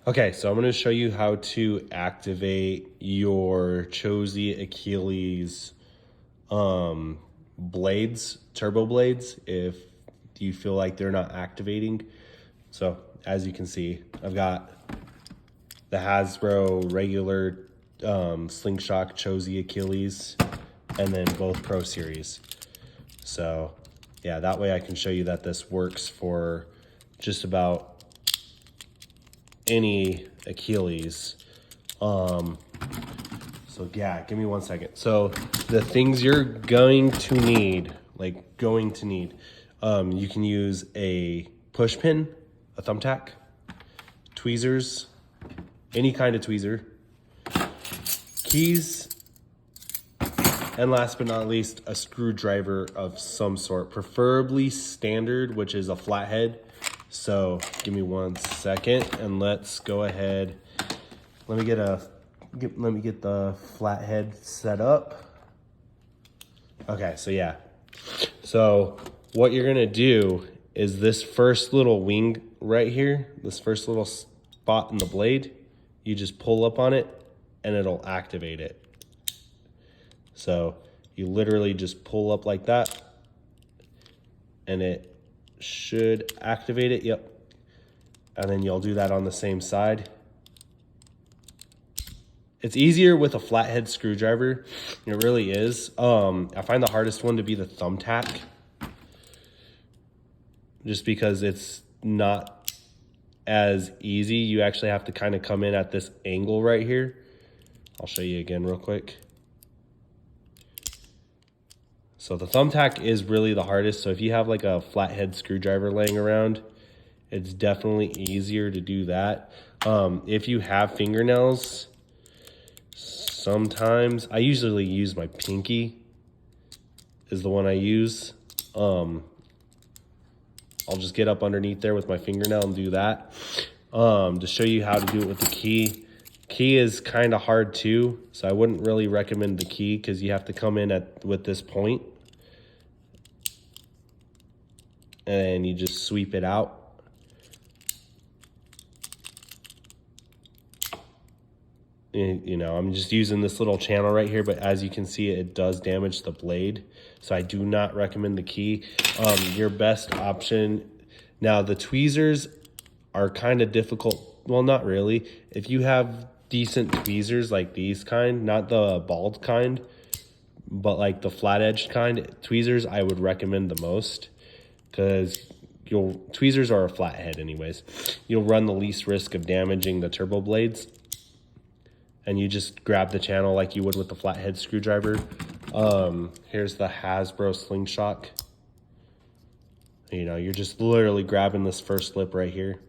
Okay, so I'm going to show you how to activate your Cho-Z Achilles blades, turbo blades, if you feel like they're not activating. So as you can see, I've got the Hasbro regular slingshot Cho-Z Achilles, and then both Pro Series. So yeah, that way I can show you that this works for just about any Achilles. So yeah, give me 1 second. So the things you're going to need, you can use a push pin, a thumbtack, tweezers, any kind of tweezer, keys, and last but not least, a screwdriver of some sort, preferably standard, which is a flathead. So give me 1 second and let's go ahead. Let me get the flathead set up. Okay, so yeah. So what you're gonna do is this first little wing right here, this first little spot in the blade, you just pull up on it and it'll activate it. So you literally just pull up like that and it should activate it. Yep. And then you'll do that on the same side. It's easier with a flathead screwdriver. It really is. I find the hardest one to be the thumbtack, just because it's not as easy. You actually have to kind of come in at this angle right here. I'll show you again real quick. So the thumbtack is really the hardest. So if you have like a flathead screwdriver laying around, it's definitely easier to do that. If you have fingernails, sometimes I usually use my pinky is the one I use. I'll just get up underneath there with my fingernail and do that. To show you how to do it with the key. Key is kind of hard too, so I wouldn't really recommend the key because you have to come in with this point and you just sweep it out. You know, I'm just using this little channel right here, but as you can see, it does damage the blade. So I do not recommend the key. Your best option, now the tweezers are kind of difficult. Well, not really. If you have decent tweezers like these kind, not the bald kind, but like the flat edged kind, tweezers I would recommend the most, because tweezers are a flathead anyways. You'll run the least risk of damaging the turbo blades. And you just grab the channel like you would with the flathead screwdriver. Here's the Hasbro slingshot. You know, you're just literally grabbing this first lip right here.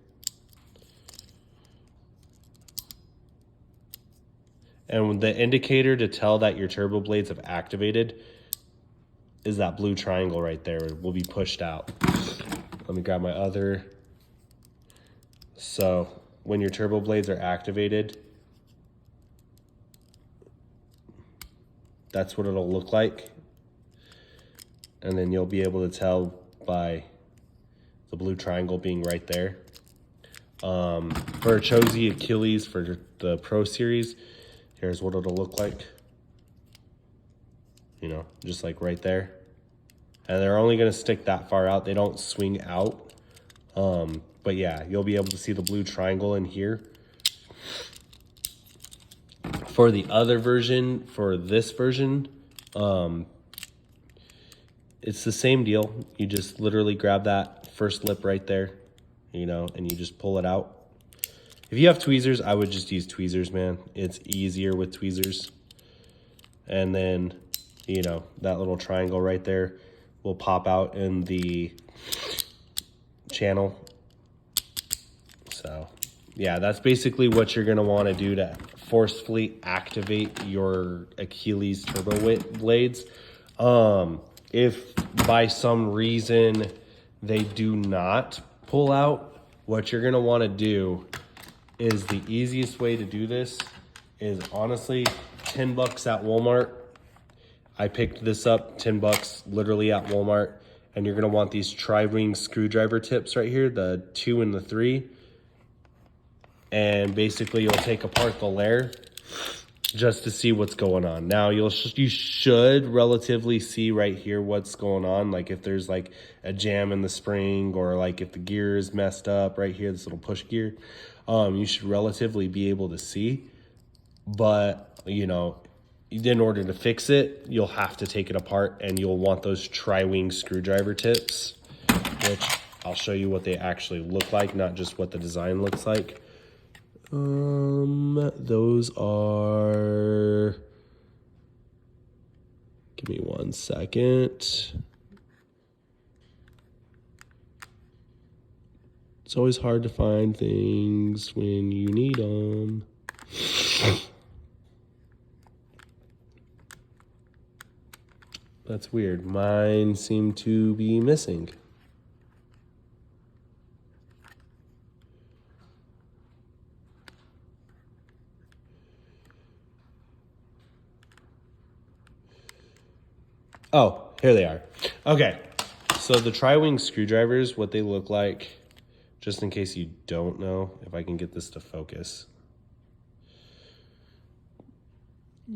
And the indicator to tell that your turbo blades have activated is that blue triangle right there. It will be pushed out. Let me grab my other. So when your turbo blades are activated, that's what it'll look like. And then you'll be able to tell by the blue triangle being right there. For Cho-Z Achilles, for the Pro Series, here's what it'll look like. You know, just like right there. And they're only gonna stick that far out. They don't swing out. But yeah, you'll be able to see the blue triangle in here. For the other version, for this version, it's the same deal. You just literally grab that first lip right there, you know, and you just pull it out. If you have tweezers, I would just use tweezers, man. It's easier with tweezers. And then, you know, that little triangle right there will pop out in the channel. So yeah, that's basically what you're gonna wanna do to forcefully activate your Achilles turbo blades. If by some reason they do not pull out, what you're gonna wanna do is, the easiest way to do this is honestly $10 at Walmart. I picked this up, $10 literally at Walmart. And you're gonna want these tri-ring screwdriver tips right here, the 2 and the 3. and basically you'll take apart the layer just to see what's going on. Now you should relatively see right here what's going on, like if there's like a jam in the spring, or like if the gear is messed up right here, this little push gear, you should relatively be able to see. But you know, in order to fix it, you'll have to take it apart, and you'll want those tri-wing screwdriver tips, which I'll show you what they actually look like, not just what the design looks like. Those are, give me 1 second. It's always hard to find things when you need them. That's weird. Mine seem to be missing. Oh, here they are. Okay, so the tri-wing screwdrivers, what they look like, just in case you don't know, if I can get this to focus.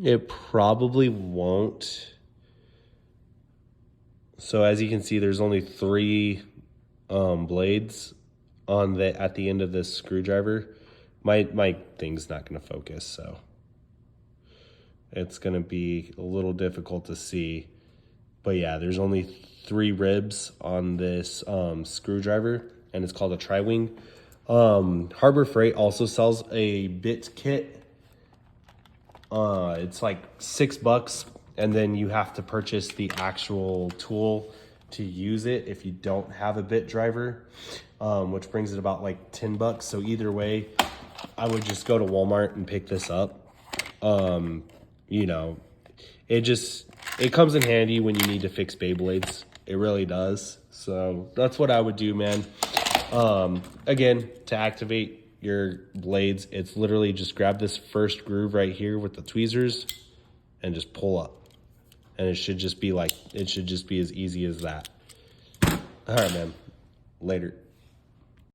It probably won't. So as you can see, there's only 3 blades on at the end of this screwdriver. My thing's not going to focus, so it's going to be a little difficult to see. But yeah, there's only 3 ribs on this screwdriver, and it's called a tri-wing. Harbor Freight also sells a bit kit. It's like $6, and then you have to purchase the actual tool to use it if you don't have a bit driver, which brings it about like $10. So either way, I would just go to Walmart and pick this up. You know, it comes in handy when you need to fix Beyblades. It really does. So that's what I would do, man. Again, to activate your blades, it's literally just grab this first groove right here with the tweezers and just pull up. And it should just be as easy as that. All right, man. Later.